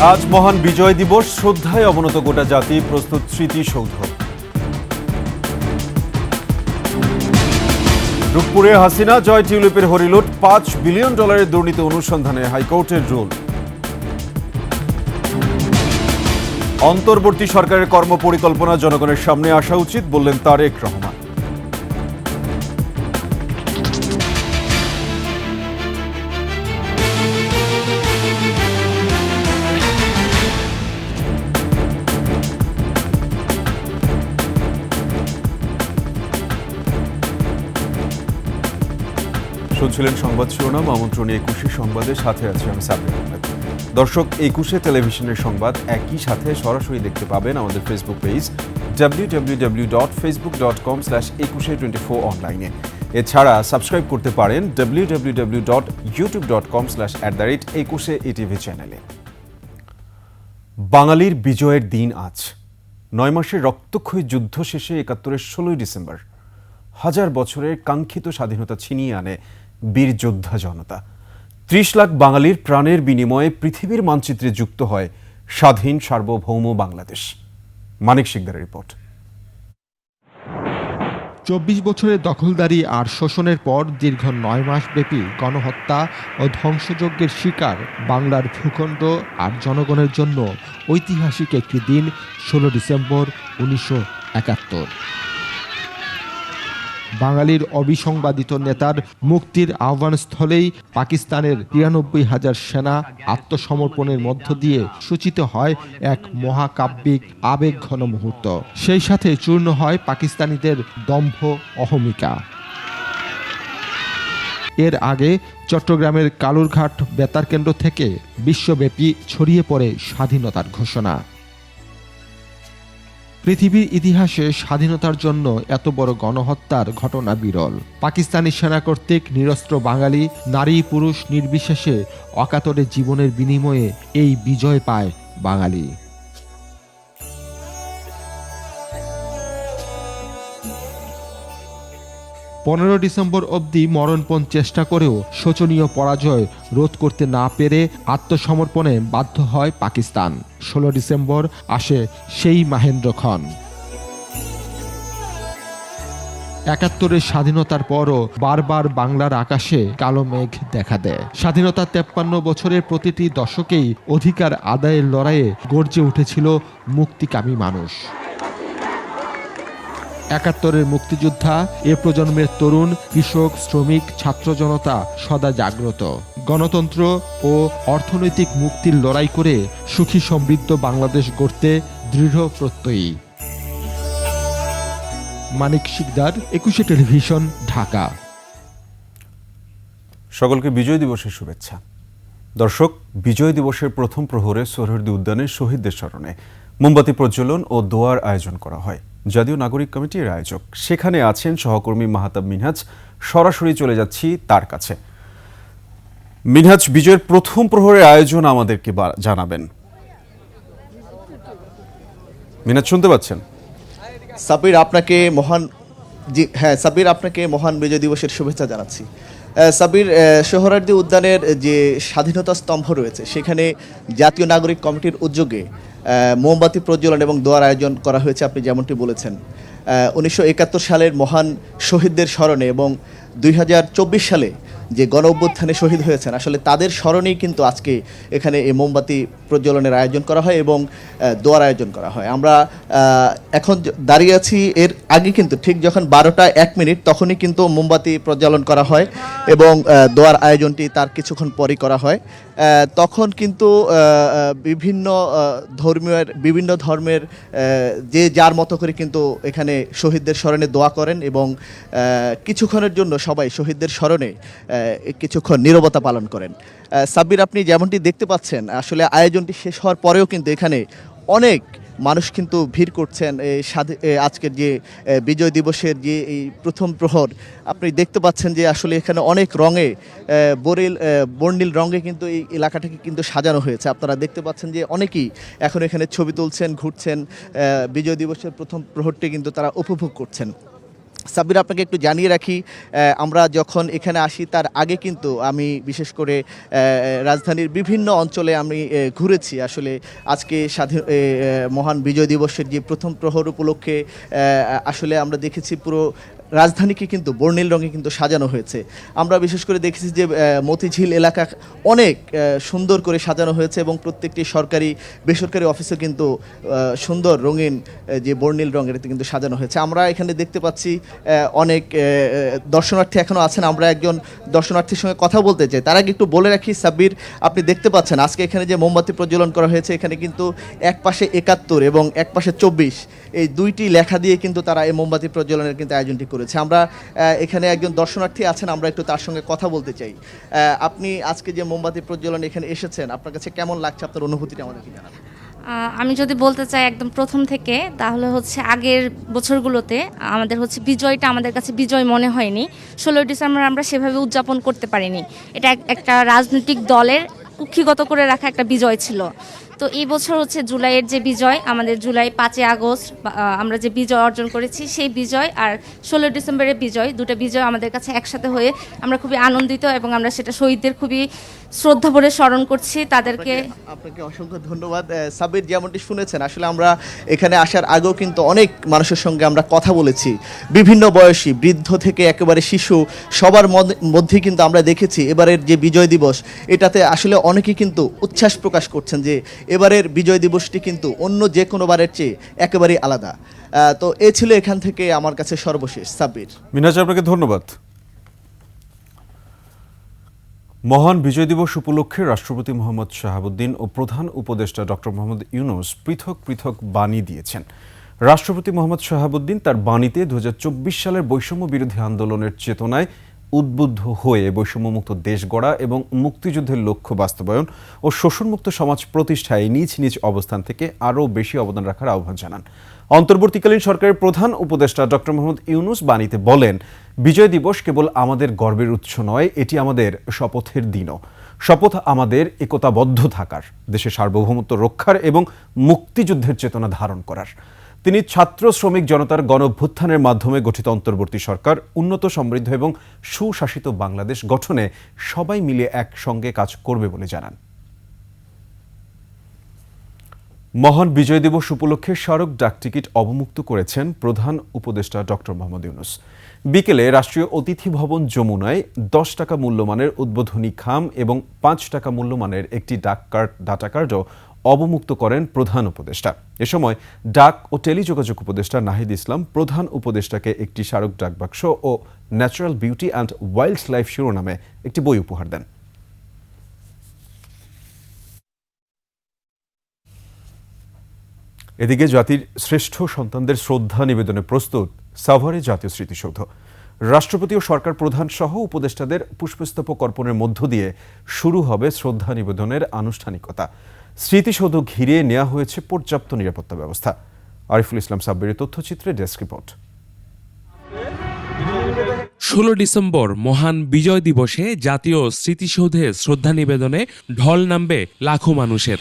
আজ মহান বিজয় দিবস, শ্রদ্ধায় অবনত গোটা জাতি, প্রস্তুত স্মৃতিসৌধ। রূপপুরে হাসিনা জয় টিউলিপের হরিলুট, $5 বিলিয়ন দুর্নীতি অনুসন্ধানে হাইকোর্টের রুল। অন্তর্বর্তী সরকারের কর্মপরিকল্পনা জনগণের সামনে আসা উচিত বললেন তারেক রহমান। শুনছিলেন সংবাদ শিরোনাম। আমন্ত্রণ ২১ সংবাদের সাথে আছে আমি সাব্বির আহমেদ। দর্শক, ২১ টেলিভিশনের সংবাদ একই সাথে সরাসরি দেখতে পাবেন আমাদের ফেসবুক পেজ www.facebook.com/2124 অনলাইনে। এছাড়া সাবস্ক্রাইব করতে পারেন www.youtube.com/@21eTV চ্যানেলে। বাঙালির বিজয়ের দিন আজ। ৯ মাসের রক্তক্ষয়ী যুদ্ধ শেষে ৭১-এর ১৬ই ডিসেম্বর হাজার বছরের কাঙ্ক্ষিত স্বাধীনতা ছিনিয়ে আনে বীর যোদ্ধা জনতা। ৩০ লাখ বাঙালির প্রাণের বিনিময়ে পৃথিবীর মানচিত্রে যুক্ত হয় স্বাধীন সার্বভৌম বাংলাদেশ। মানিক শিকদারের রিপোর্ট। ২৪ বছরের দখলদারি আর শোষণের পর দীর্ঘ ৯ মাস ব্যাপী গণহত্যা ও ধ্বংসযজ্ঞের শিকার বাংলার ভূখণ্ড আর জনগণের জন্য ঐতিহাসিক একটি দিন ১৬ ডিসেম্বর ১৯৭১। বাঙালির অবিসংবাদিত নেতার মুক্তির আহ্বানস্থলেই পাকিস্তানের ৯৩,০০০ সেনা আত্মসমর্পণের মধ্য দিয়ে সূচিত হয় এক মহাকাব্যিক আবেগঘন মুহূর্ত। সেই সাথে চূর্ণ হয় পাকিস্তানিদের দম্ভ অহমিকা। এর আগে চট্টগ্রামের কালুরঘাট বেতার কেন্দ্র থেকে বিশ্বব্যাপী ছড়িয়ে পড়ে স্বাধীনতার ঘোষণা। পৃথিবীর ইতিহাসে স্বাধীনতার জন্য এত বড় গণহত্যার ঘটনা বিরল। পাকিস্তানি সেনা কর্তৃক নিরস্ত্র বাঙালি নারী পুরুষ নির্বিশেষে অকাতরে জীবনের বিনিময়ে এই বিজয় পায় বাঙালি। পনেরো ডিসেম্বর অবধি মরণপণ চেষ্টা করেও শোচনীয় পরাজয় রোধ করতে না পেরে আত্মসমর্পণে বাধ্য হয় পাকিস্তান। ১৬ ডিসেম্বর আসে সেই মাহেন্দ্র খন। ৭১-এর স্বাধীনতার পরও বারবার বাংলার আকাশে কালো মেঘ দেখা দেয়। স্বাধীনতার ৫৩ বছরের প্রতিটি দশকেই অধিকার আদায়ের লড়াইয়ে গর্জে উঠেছিল মুক্তিকামী মানুষ। ৭১-এর মুক্তিযোদ্ধা, এ প্রজন্মের তরুণ, কৃষক, শ্রমিক, ছাত্র জনতা সদা জাগ্রত। গণতন্ত্র ও অর্থনৈতিক মুক্তির লড়াই করে সুখী সমৃদ্ধ বাংলাদেশ গড়তে দৃঢ় প্রত্যয়ী। মানিক শিকদার, ২১ টেলিভিশন, ঢাকা। সকলকে বিজয় দিবসের শুভেচ্ছা। দর্শক, বিজয় দিবসের প্রথম প্রহরে সোহরাওয়ার্দী উদ্যানে শহীদদের স্মরণে মোমবাতি প্রজ্বলন ও দোয়ার আয়োজন করা হয়। জাতীয় নাগরিক কমিটির আয়োজক সেখানে আছেন সহকর্মী মাহতাব মিনহাজ। সরাসরি চলে যাচ্ছি তার কাছে। মিনহাজ, বিজয়ের প্রথম প্রহরের আয়োজন আমাদেরকে জানাবেন। মিনহাজ, শুনতে পাচ্ছেন? সাব্বির, আপনাকে মহান বিজয় দিবসের শুভেচ্ছা জানাচ্ছি। সাব্বির, সোহরাওয়ার্দী উদ্যানের যে স্বাধীনতা স্তম্ভ রয়েছে সেখানে জাতীয় নাগরিক কমিটির উদ্যোগে মোমবাতি প্রজ্বলন এবং দোয়ার আয়োজন করা হয়েছে। আপনি যেমনটি বলেছেন, ১৯৭১ সালের মহান শহীদদের স্মরণে এবং ২০২৪ সালে যে গণ অভ্যুত্থানে শহীদ হয়েছেন, আসলে তাদের স্মরণেই কিন্তু আজকে এখানে এই মোমবাতি প্রজ্বলনের আয়োজন করা হয় এবং দোয়ার আয়োজন করা হয়। আমরা এখন দাঁড়িয়ে আছি, এর আগে কিন্তু ঠিক যখন ১২টা ১ মিনিট তখনই কিন্তু মোমবাতি প্রজ্বলন করা হয় এবং দোয়ার আয়োজনটি তার কিছুক্ষণ পরই করা হয়। তখন কিন্তু বিভিন্ন ধর্মের যে যার মতো করে কিন্তু এখানে শহীদদের স্মরণে দোয়া করেন এবং কিছুক্ষণের জন্য সবাই শহীদদের স্মরণে কিছুক্ষণ নীরবতা পালন করেন। সাব্বির, আপনি যেমনটি দেখতে পাচ্ছেন, আসলে আয়োজনটি শেষ হওয়ার পরেও কিন্তু এখানে অনেক মানুষ কিন্তু ভিড় করছেন। আজকের যে বিজয় দিবসের যে এই প্রথম প্রহর, আপনি দেখতে পাচ্ছেন যে আসলে এখানে অনেক রঙে বর্ণিল রঙে কিন্তু এই এলাকাটাকে কিন্তু সাজানো হয়েছে। আপনারা দেখতে পাচ্ছেন যে অনেকেই এখন এখানে ছবি তুলছেন, ঘুরছেন, বিজয় দিবসের প্রথম প্রহরটি কিন্তু তারা উপভোগ করছেন। সাব্বির, আপনাকে একটু জানিয়ে রাখি, আমরা যখন এখানে আসি তার আগে কিন্তু আমি বিশেষ করে রাজধানীর বিভিন্ন অঞ্চলে আমি ঘুরেছি। আসলে আজকে মহান বিজয় দিবসের যে প্রথম প্রহর উপলক্ষে আসলে আমরা দেখেছি পুরো রাজধানীকে কিন্তু বর্ণিল রঙে কিন্তু সাজানো হয়েছে। আমরা বিশেষ করে দেখেছি যে মতিঝিল এলাকা অনেক সুন্দর করে সাজানো হয়েছে এবং প্রত্যেকটি সরকারি বেসরকারি অফিসে কিন্তু সুন্দর রঙিন যে বর্ণিল রঙের কিন্তু সাজানো হয়েছে। আমরা এখানে দেখতে পাচ্ছি অনেক দর্শনার্থী এখনও আছেন। আমরা একজন দর্শনার্থীর সঙ্গে কথা বলতে চাই। তার আগে একটু বলে রাখি সাব্বির, আপনি দেখতে পাচ্ছেন আজকে এখানে যে মোমবাতি প্রজ্বলন করা হয়েছে, এখানে কিন্তু এক পাশে ৭১ এবং এক পাশে ২৪, এই দুইটি লেখা দিয়ে কিন্তু তারা এই মোমবাতি প্রজ্বলনের কিন্তু আয়োজনটি করেছে। আমরা এখানে একজন দর্শনার্থী আছেন, আমরা একটু তার সঙ্গে কথা বলতে চাই। আপনি আজকে যে মোমবাতি প্রজ্বলন এখানে এসেছেন, আপনার কাছে কেমন লাগছে, আপনার অনুভূতিটা আমাদেরকে জানাবেন। আমি যদি বলতে চাই একদম প্রথম থেকে, তাহলে হচ্ছে আগের বছরগুলোতে আমাদের হচ্ছে বিজয়টা আমাদের কাছে বিজয় মনে হয়নি। ১৬ই ডিসেম্বর আমরা সেভাবে উদযাপন করতে পারিনি। এটা একটা রাজনৈতিক দলের কুক্ষিগত করে রাখা একটা বিজয় ছিল। তো এই বছর হচ্ছে জুলাইয়ের যে বিজয়, আমাদের জুলাই ৫ই আগস্ট আমরা যে বিজয় অর্জন করেছি, সেই বিজয় আর ১৬ই ডিসেম্বরের বিজয়, দুটো বিজয় আমাদের কাছে একসাথে হয়ে আমরা খুবই আনন্দিত এবং আমরা সেটা শহীদদের খুবই শ্রদ্ধা ভরে স্মরণ করছি তাদেরকে। আপনাকে অসংখ্য ধন্যবাদ। সাব্বির, যেমনটি শুনেছেন, আসলে আমরা এখানে আসার আগেও কিন্তু অনেক মানুষের সঙ্গে আমরা কথা বলেছি, বিভিন্ন বয়সী, বৃদ্ধ থেকে একেবারে শিশু, সবার মধ্যেই কিন্তু আমরা দেখেছি এবারের যে বিজয় দিবস, এটাতে আসলে অনেকেই কিন্তু উচ্ছ্বাস প্রকাশ করছেন যে এবারের বিজয় দিবসটি কিন্তু অন্য যে কোনো বারের চেয়ে একেবারেই আলাদা। তো এ ছিল এখান থেকে আমার কাছে সর্বশেষ। সাব্বির। মিনাজ, আপনাকে ধন্যবাদ। মহান বিজয় দিবস উপলক্ষে রাষ্ট্রপতি মোহাম্মদ শাহাবুদ্দিন ও প্রধান উপদেষ্টা ডক্টর মোহাম্মদ ইউনূস পৃথক পৃথক বাণী দিয়েছেন। রাষ্ট্রপতি মোহাম্মদ শাহাবুদ্দিন তার বাণীতে ২০২৪ সালের বৈষম্য বিরোধী আন্দোলনের চেতনায় উদ্বুদ্ধ হয়ে বৈষম্যমুক্ত দেশ গড়া এবং মুক্তিযুদ্ধের লক্ষ্য বাস্তবায়ন ও শোষণমুক্ত সমাজ প্রতিষ্ঠায় নিজ নিজ অবস্থান থেকে আরও বেশি অবদান রাখার আহ্বান জানান। অন্তর্বর্তীকালীন সরকারের প্রধান উপদেষ্টা ডক্টর মোহাম্মদ ইউনূস বাণীতে বলেন, বিজয় দিবস কেবল আমাদের গর্বের উৎস নয়, এটি আমাদের শপথের দিনও। শপথ আমাদের একতাবদ্ধ থাকার, দেশের সার্বভৌমত্ব রক্ষার এবং মুক্তিযুদ্ধের চেতনা ধারণ করার। তিনি ছাত্র শ্রমিক জনতার গণঅভ্যুত্থানের মাধ্যমে গঠিত অন্তর্বর্তী সরকার উন্নত, সমৃদ্ধ এবং সুশাসিত বাংলাদেশ গঠনে সবাই মিলে একসঙ্গে কাজ করবে বলে জানান। মহান বিজয় দিবস উপলক্ষে স্মারক ডাকটিকিট অবমুক্ত করেছেন প্রধান উপদেষ্টা ডক্টর মোহাম্মদ ইউনূস। বিকেলে রাষ্ট্রীয় অতিথি ভবন যমুনায় ১০ টাকা মূল্যমানের উদ্বোধনী খাম এবং ৫ টাকা মূল্যমানের একটি ডাটা কার্ডও অবমুক্ত করেন প্রধান উপদেষ্টা। এ সময় ডাক ও টেলিযোগাযোগ উপদেষ্টা নাহিদ ইসলাম প্রধান উপদেষ্টাকে একটি স্মারক ডাকবাক্স ও natural beauty and wild life শিরোনামে একটি বই উপহার দেন। এদিকে জাতির শ্রেষ্ঠ সন্তানদের শ্রদ্ধা নিবেদনে প্রস্তুত সাভারে জাতীয় স্মৃতিসৌধ। রাষ্ট্রপতি ও সরকার প্রধান সহ উপদেষ্টাদের পুষ্পস্তবক অর্পণের মধ্য দিয়ে শুরু হবে শ্রদ্ধা নিবেদনের আনুষ্ঠানিকতা। স্মৃতিসৌধ ঘিরে নেওয়া হয়েছে পর্যাপ্ত নিরাপত্তা ব্যবস্থা। আরিফুল ইসলাম সাব্বিরের তথ্যচিত্রে ডেস্ক রিপোর্ট। ১৬ ডিসেম্বর মহান বিজয় দিবসে জাতীয় স্মৃতিসৌধে শ্রদ্ধা নিবেদনে ঢল নামবে লাখো মানুষের।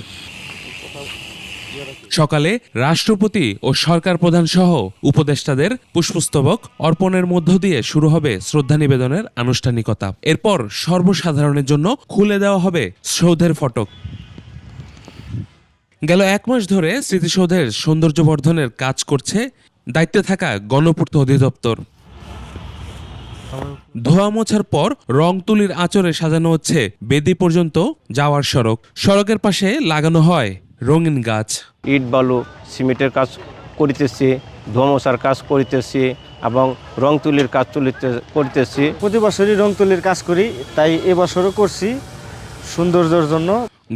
সকালে রাষ্ট্রপতি ও সরকার প্রধান সহ উপদেষ্টাদের পুষ্পস্তবক অর্পণের মধ্য দিয়ে শুরু হবে শ্রদ্ধা নিবেদনের আনুষ্ঠানিকতা। এরপর সর্বসাধারণের জন্য খুলে দেওয়া হবে সৌধের ফটক। গেল ১ মাস ধরে স্মৃতিসৌধের সৌন্দর্যবর্ধনের কাজ করছে দায়িত্বে থাকা গণপূর্ত অধিদপ্তর। ধোয়া মোছার পর রং তুলির আঁচড়ে সাজানো হচ্ছে বেদি পর্যন্ত যাওয়ার সড়ক। সড়কের পাশে লাগানো হয় রঙিন গাছ। ইট বালু সিমেন্টের কাজ করিতেছি, ধোয়া মোছার কাজ করিতেছি এবং রং তুলির কাজ করিতেছি। প্রতি বছরই রং তুলির কাজ করি, তাই এবছরও করছি সৌন্দর্যের জন্য।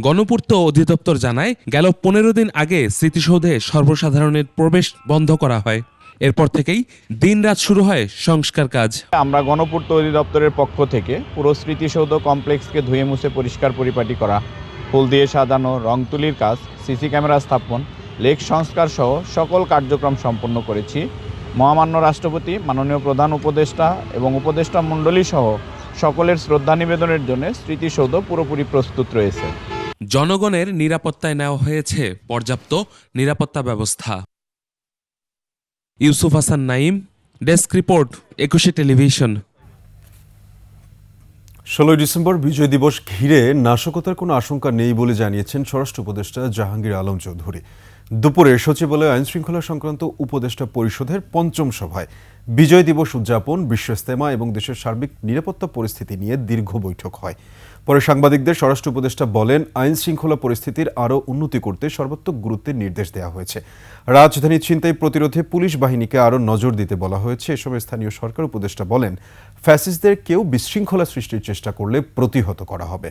গণপূর্ত অধিদপ্তর জানায়, গেল ১৫ দিন আগে স্মৃতিসৌধে সর্বসাধারণের প্রবেশ বন্ধ করা হয়। এরপর থেকেই দিনরাত শুরু হয় সংস্কার কাজ। আমরা গণপূর্ত অধিদপ্তরের পক্ষ থেকে পুরো স্মৃতিসৌধ কমপ্লেক্সকে ধুয়ে মুছে পরিষ্কার পরিপাটি করা, ফুল দিয়ে সাজানো, রং তুলির কাজ, সিসি ক্যামেরা স্থাপন, লেক সংস্কার সহ সকল কার্যক্রম সম্পন্ন করেছি। মহামান্য রাষ্ট্রপতি, মাননীয় প্রধান উপদেষ্টা এবং উপদেষ্টা মণ্ডলী সহ সকলের শ্রদ্ধা নিবেদনের জন্য স্মৃতিসৌধ পুরোপুরি প্রস্তুত রয়েছে। জনগণের নিরাপত্তায় নেওয়া হয়েছে পর্যাপ্ত নিরাপত্তা ব্যবস্থা। Yusuf Hasan Naim, desk report, 21 television. 16 ডিসেম্বর বিজয় দিবস ঘিরে নাশকতার কোনো আশঙ্কা নেই বলে জানিয়েছেন স্বরাষ্ট্র উপদেষ্টা জাহাঙ্গীর আলম চৌধুরী। দুপুরে সচিবালয়ে আইনশৃঙ্খলা সংক্রান্ত উপদেষ্টা পরিষদের 5ম সভায় বিজয় দিবস উদযাপন, বিশ্ব ইজতেমা এবং দেশের সার্বিক নিরাপত্তা পরিস্থিতি নিয়ে দীর্ঘ বৈঠক হয়। পরে সাংবাদিকদের স্বরাষ্ট্র উপদেষ্টা বলেন, আইন শৃঙ্খলা পরিস্থিতির আরও উন্নতি করতে সর্বাত্মক গুরুত্বের নির্দেশ দেওয়া হয়েছে। রাজধানী ছিনতাই প্রতিরোধে পুলিশ বাহিনীকে আরও নজর দিতে বলা হয়েছে। এসব স্থানীয় সরকার উপদেষ্টা বলেন, ফ্যাসিস্টদের কেউ বিশৃঙ্খলা সৃষ্টির চেষ্টা করলে প্রতিহত করা হবে।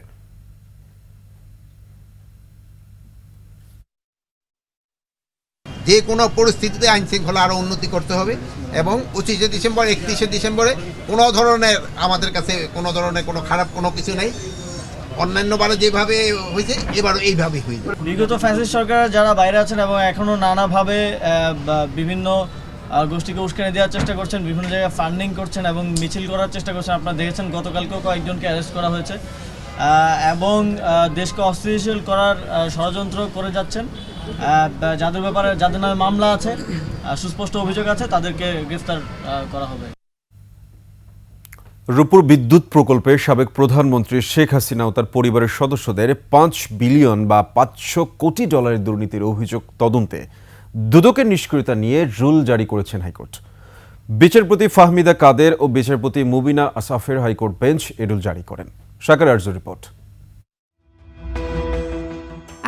যে কোনো পরিস্থিতিতে আইন শৃঙ্খলা আরও উন্নতি করতে হবে এবং 25শে ডিসেম্বর 31শে ডিসেম্বরে কোনো ধরনের আমাদের কাছে কোনো ধরনের কোনো খারাপ কোনো কিছু নেই। অন্যান্যবারে যেভাবে হয়েছে এবারও এইভাবেই হয়েছে। বিগত ফ্যাসিস্ট সরকার যারা বাইরে আছেন এবং এখনও নানাভাবে বিভিন্ন গোষ্ঠীকে উস্কানি দেওয়ার চেষ্টা করছেন, বিভিন্ন জায়গায় ফান্ডিং করছেন এবং মিছিল করার চেষ্টা করছেন। আপনারা দেখেছেন গতকালকেও কয়েকজনকে অ্যারেস্ট করা হয়েছে এবং দেশকে অস্থিতিশীল করার ষড়যন্ত্র করে যাচ্ছেন। যাদের ব্যাপারে যাদের নামে মামলা আছে, সুস্পষ্ট অভিযোগ আছে, তাদেরকে গ্রেফতার করা হবে। রূপপুর বিদ্যুৎ প্রকল্পে সাবেক প্রধানমন্ত্রী শেখ হাসিনা ও তার পরিবারের সদস্যদের 5 বিলিয়ন বা 500 কোটি ডলারের দুর্নীতির অভিযোগ তদন্তে দুদকের নিষ্ক্রিয়তা নিয়ে রুল জারি করেছেন হাইকোর্ট। বিচারপতি ফাহমিদা কাদের ও বিচারপতি মুবিনা আসাফের হাইকোর্ট বেঞ্চ এ রুল জারি করেন। শাকার আরজু রিপোর্ট।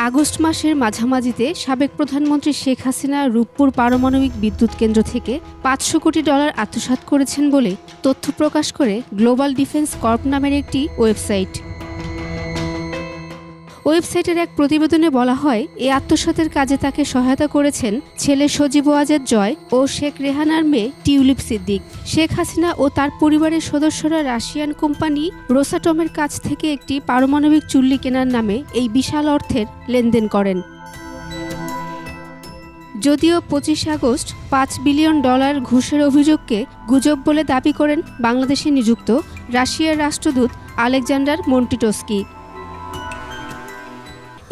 আগস্ট মাসের মাঝামাঝিতে সাবেক প্রধানমন্ত্রী শেখ হাসিনা রূপপুর পারমাণবিক বিদ্যুৎ কেন্দ্র থেকে 500 কোটি ডলার আত্মসাৎ করেছেন বলে তথ্য প্রকাশ করে গ্লোবাল ডিফেন্স কর্প নামের একটি ওয়েবসাইট। ওয়েবসাইটের এক প্রতিবেদনে বলা হয়, এই আত্মসাতের কাজে তাকে সহায়তা করেছেন ছেলে সজীব ওয়াজেদ জয় ও শেখ রেহানার মেয়ে টিউলিপ সিদ্দিক। শেখ হাসিনা ও তার পরিবারের সদস্যরা রাশিয়ান কোম্পানি রোসাটমের কাছ থেকে একটি পারমাণবিক চুল্লি কেনার নামে এই বিশাল অর্থের লেনদেন করেন। যদিও 25 আগস্ট 5 বিলিয়ন ডলার ঘুষের অভিযোগকে গুজব বলে দাবি করেন বাংলাদেশে নিযুক্ত রাশিয়ার রাষ্ট্রদূত আলেকজান্ডার মন্টিটোস্কি।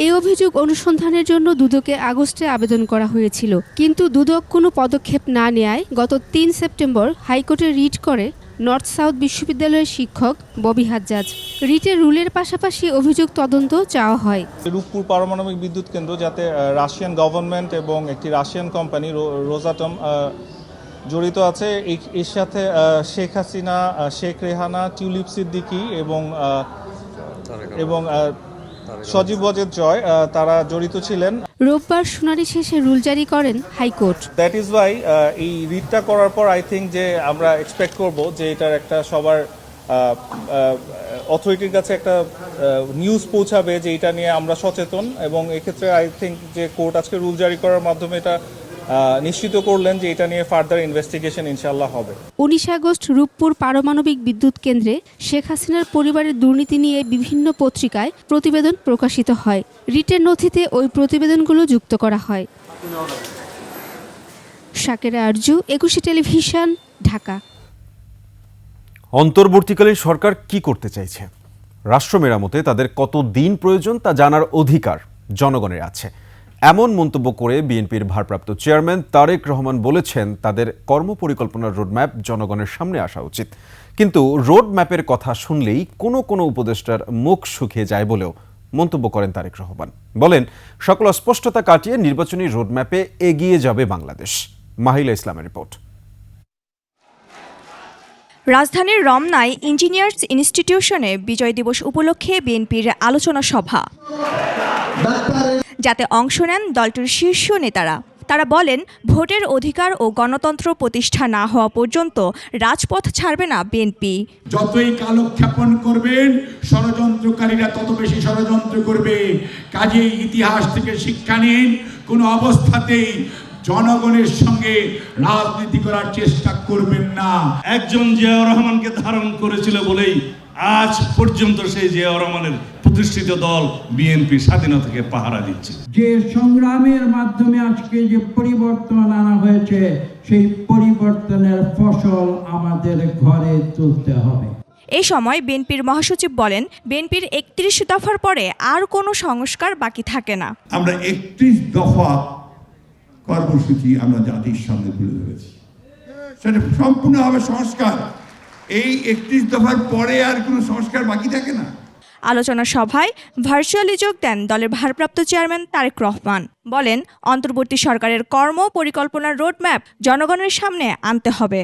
এই অভিযোগ অনুসন্ধানের জন্য দুদকে আগস্টে আবেদন করা হয়েছিল, কিন্তু দুদক কোনো পদক্ষেপ না নেয়ায় গত 3 সেপ্টেম্বর হাইকোর্টে রিট করে নর্থ সাউথ বিশ্ববিদ্যালয়ের শিক্ষক ববি হাজ্জাজ। রিটের রুলের পাশাপাশি অভিযোগ তদন্ত চাওয়া হয়। রূপপুর পারমাণবিক বিদ্যুৎ কেন্দ্র যাতে রাশিয়ান গভর্নমেন্ট এবং একটি রাশিয়ান কোম্পানি রোসাটম জড়িত আছে, এর সাথে শেখ হাসিনা, শেখ রেহানা, টিউলিপ সিদ্দিকি এবং সজীব ওয়াজেদ জয় তারা জড়িত ছিলেন। রোববার শুনানি শেষে রুল জারি করেন হাইকোর্ট। দ্যাট ইজ ওয়াই এই রিটটা করার পর আই থিঙ্ক যে আমরা এক্সপেক্ট করব যে এটার একটা সবার অথরিটির কাছে একটা নিউজ পৌঁছাবে যে এটা নিয়ে আমরা সচেতন, এবং এক্ষেত্রে আই থিঙ্ক যে কোর্ট আজকে রুল জারি করার মাধ্যমে এটা নিশ্চিত করলেন যে এটা নিয়ে ফার্দার ইনভেস্টিগেশন ইনশাআল্লাহ হবে। 19 আগস্ট রূপপুর পারমাণবিক বিদ্যুৎ কেন্দ্রে শেখ হাসিনার পরিবারের দুর্নীতি নিয়ে বিভিন্ন পত্রিকায় প্রতিবেদন প্রকাশিত হয়। রিটের নথিতে ওই প্রতিবেদনগুলো যুক্ত করা হয়। শাকেরা আরজু, 21 টেলিভিশন, ঢাকা। অন্তর্বর্তীকালীন সরকার কি করতে চাইছে? রাষ্ট্র মেরামতে তাদের কত দিন প্রয়োজন তা জানার অধিকার জনগণের আছে, এমন মন্তব্য করে বিএনপির ভারপ্রাপ্ত চেয়ারম্যান তারেক রহমান বলেছেন, তাদের কর্মপরিকল্পনার রোডম্যাপ জনগণের সামনে আসা উচিত। কিন্তু রোডম্যাপের কথা শুনলেই কোনো উপদেষ্টার মুখ শুকিয়ে যায় বলেও মন্তব্য করেন তারেক রহমান। বলেন, সকল অস্পষ্টতা কাটিয়ে নির্বাচনী রোডম্যাপে এগিয়ে যাবে বাংলাদেশ। মাহিলা ইসলামের রিপোর্ট। রাজধানীর রমনায় ইঞ্জিনিয়ার্স ইনস্টিটিউশনে বিজয় দিবস উপলক্ষে বিএনপির আলোচনা সভা, যাতে অংশ নেন দলটির শীর্ষ নেতারা। তারা বলেন, ভোটের অধিকার ও গণতন্ত্র প্রতিষ্ঠা না হওয়া পর্যন্ত রাজপথ ছাড়বে না বিএনপি। যতই কালক্ষেপণ করবেন ষড়যন্ত্রকারীরা তত বেশি ষড়যন্ত্র করবে। কাজেই ইতিহাস থেকে শিক্ষা নিন, কোনো অবস্থাতেই জনগণের সঙ্গে রাজনীতি করার চেষ্টা করবেন না। একজন জিয়াউর রহমানকে ধারণ করেছিল বলেই আজ পর্যন্ত সেই জিয়াউর রহমানের প্রতিষ্ঠিত দল বিএনপি স্বাধীনতাকে পাহারা দিচ্ছে। যে সংগ্রামের মাধ্যমে আজকে যে পরিবর্তন আনা হয়েছে, সেই পরিবর্তনের ফসল আমাদের ঘরে তুলতে হবে। এই সময় বিএনপির মহাসচিব বলেন, বিএনপির 31 দফার পরে আর কোনো সংস্কার বাকি থাকে না। আমরা 31 দফা কর্মসূচি আমরা জাতির সামনে তুলে ধরেছি। সেটা সম্পূর্ণভাবে সংস্কার। এই 31 দফার পরে আর কোনো সংস্কার বাকি থাকে না। আলোচনা সভায় ভার্চুয়ালি যোগ দেন দলের ভারপ্রাপ্ত চেয়ারম্যান তারেক রহমান। বলেন, অন্তর্বর্তী সরকারের কর্ম পরিকল্পনার রোডম্যাপ জনগণের সামনে আনতে হবে।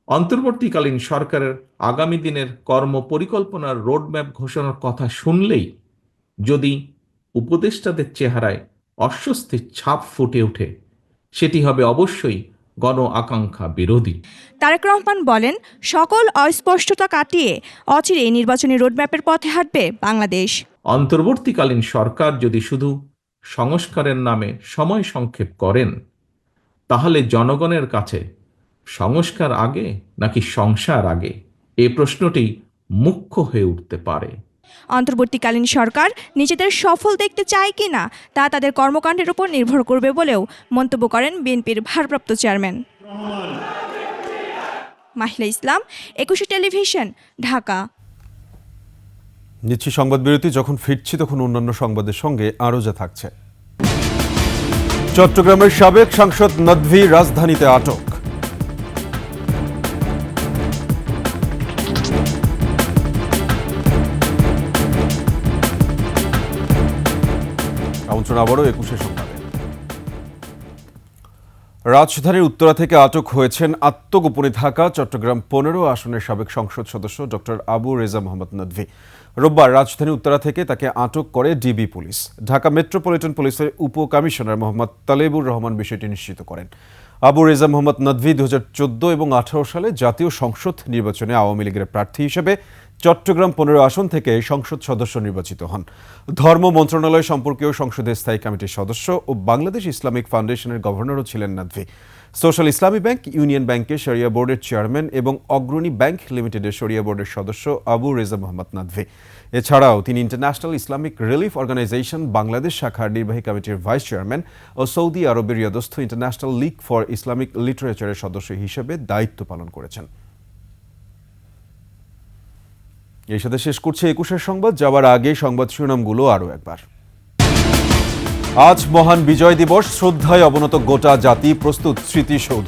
অন্তর্বর্তীকালীন সরকারের আগামী দিনের কর্ম পরিকল্পনার রোডম্যাপ ঘোষণার কথা শুনলেই যদি উপদেষ্টাদের চেহারায় অস্বস্তির ছাপ ফুটে ওঠে, সেটি হবে অবশ্যই গণ আকাঙ্ক্ষা বিরোধী। তারেক রহমান বলেন, সকল অস্পষ্টতা কাটিয়ে অচিরেই নির্বাচনী রোডম্যাপের পথে হাঁটবে বাংলাদেশ। অন্তর্বর্তীকালীন সরকার যদি শুধু সংস্কারের নামে সময় সংক্ষেপ করেন, তাহলে জনগণের কাছে সংস্কার আগে নাকি সংসার আগে, এই প্রশ্নটি মুখ্য হয়ে উঠতে পারে। অন্তর্বর্তীকালীন সরকার নিজেদের সফল দেখতে চায় কিনা তা তাদের কর্মকাণ্ডের উপর নির্ভর করবে বলেও মন্তব্য করেন বিএনপির ভারপ্রাপ্ত চেয়ারম্যান। মাহিলা ইসলাম, 21 টেলিভিশন, ঢাকা। নিচ্ছি সংবাদ বিরতি। যখন ফিরছি তখন অন্যান্য সংবাদের সঙ্গে আরও যা থাকছে। চট্টগ্রামের সাবেক সাংসদ নদভী রাজধানীতে আটক। আমন্ত্রণ আবারও 21 সংবাদে। রাজধানীর উত্তরা থেকে আটক হয়েছেন আত্মগোপনে থাকা চট্টগ্রাম 15 আসনের সাবেক সংসদ সদস্য ডক্টর আবু রেজা মোহাম্মদ নদভী। রোববার রাজধানীর উত্তরা থেকে তাকে আটক করে ডিবি পুলিশ। ঢাকা মেট্রোপলিটন পুলিশের উপ কমিশনার মোহাম্মদ তালেবুর রহমান বিষয়টি নিশ্চিত করেন। আবু রেজা মোহাম্মদ নদভী 2014 এবং 18 সালে জাতীয় সংসদ নির্বাচনে আওয়ামী লীগের প্রার্থী হিসেবে চট্টগ্রাম 15 আসন থেকে সংসদ সদস্য নির্বাচিত হন। ধর্ম মন্ত্রণালয় সম্পর্কীয় সংসদের স্থায়ী কমিটির সদস্য ও বাংলাদেশ ইসলামিক ফাউন্ডেশনের গভর্নরও ছিলেন নদভী। সোশ্যাল ইসলামী ব্যাংক, ইউনিয়ন ব্যাংকের শরিয়া বোর্ডের চেয়ারম্যান এবং অগ্রণী ব্যাংক লিমিটেডের শরিয়া বোর্ডের সদস্য আবু রেজা মোহাম্মদ নদভী। এছাড়াও তিনি international Islamic relief organisation Bangladesh শাখার নির্বাহী কমিটির ভাইস চেয়ারম্যান ও সৌদি আরবের রিয়াদস্থ ইন্টারন্যাশনাল লিগ ফর ইসলামিক লিটারেচারের সদস্য হিসেবে দায়িত্ব পালন করেছেন। এই সাথে শেষ করছে 21 সংবাদ। যাওয়ার আগে সংবাদ শিরোনামগুলো আরও একবার। আজ মহান বিজয় দিবস, শ্রদ্ধায় অবনত গোটা জাতি, প্রস্তুত স্মৃতিসৌধ।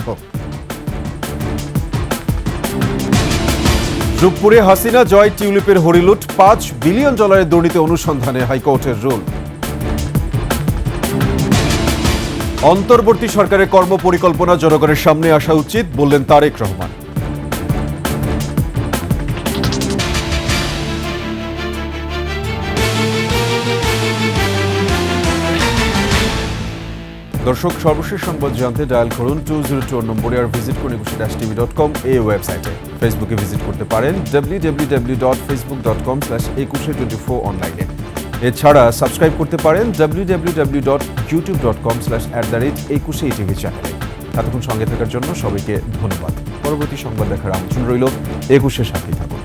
রূপপুরে হাসিনা জয় টিউলিপের হরিলুট, $5 বিলিয়ন দুর্নীতি অনুসন্ধানে হাইকোর্টের রুল। অন্তর্বর্তী সরকারের কর্মপরিকল্পনা জনগণের সামনে আসা উচিত বললেন তারেক রহমান। দর্শক, সর্বশেষ সংবাদ জানতে ডায়াল করুন 202 নম্বরে আর ভিজিট করুন 21-tv.com এই ওয়েবসাইটে। ফেসবুকে ভিজিট করতে পারেন www.facebook.com/2124 অনলাইনে। এছাড়া সাবস্ক্রাইব করতে পারেন www.youtube.com/@21tv চ্যানেলে। এতক্ষণ সঙ্গে থাকার জন্য সবাইকে ধন্যবাদ। পরবর্তী সংবাদ দেখার আমন্ত্রণ রইল। 21-এর সাথেই থাকুন।